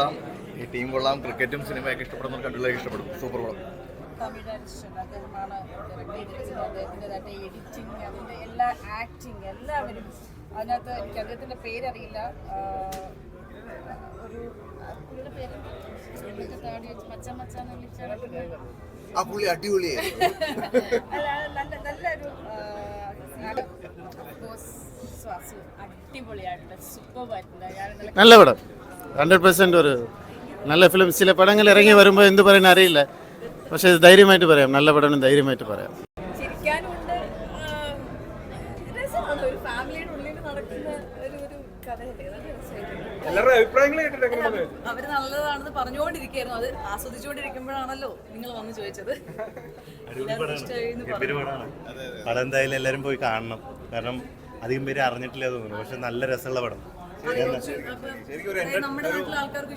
ഈ ടീം കൊള്ളാം, ക്രിക്കറ്റും സിനിമയൊക്കെ ഇഷ്ടപ്പെടുന്ന കണ്ടുള്ളതൊക്കെ ഇഷ്ടപ്പെടും. സൂപ്പർ പടം. തമിഴ് അദ്ദേഹമാണ് അദ്ദേഹത്തിൻ്റെതായിട്ട് എഡിറ്റിങ്, അതിൻ്റെ എല്ലാ ആക്ടിങ് എല്ലാവരും അതിനകത്ത്. എനിക്ക് അദ്ദേഹത്തിൻ്റെ പേരറിയില്ല. ഒരു പുള്ളിയുടെ പേര് താടി വെച്ച് മച്ചാന്ന് വിളിച്ചാൽ ആ പുള്ളി അടിപൊളിയായി. നല്ലൊരു അടിപൊളിയായിട്ടുണ്ട്, സൂപ്പറായിട്ടുണ്ട്. നല്ല പടം, 100% ഒരു നല്ല ഫിലിം. ചില പടങ്ങൾ ഇറങ്ങി വരുമ്പോൾ എന്ത് പറയുന്ന അറിയില്ല, പക്ഷെ ധൈര്യമായിട്ട് പറയാം, നല്ല പടം ധൈര്യമായിട്ട് പറയാം. ചിരിക്കാനുണ്ട്, രസമാണ്. ഒരു ഫാമിലിയുടെ ഉള്ളിൽ നടക്കുന്ന ഒരു കഥയല്ലേ, അവര് നല്ലതാണെന്ന് പറഞ്ഞുകൊണ്ടിരിക്കുകയായിരുന്നു. അത് ആസ്വദിച്ചുകൊണ്ടിരിക്കുമ്പോഴാണല്ലോ നിങ്ങൾ വന്ന് ചോദിച്ചത്. പടം എന്തായാലും എല്ലാവരും പോയി കാണണം, കാരണം അധികം പേര് അറിഞ്ഞിട്ടില്ല തോന്നുന്നു, പക്ഷെ നല്ല രസമുള്ള പടം. നമ്മുടെ നാട്ടിലെ ആൾക്കാർക്ക്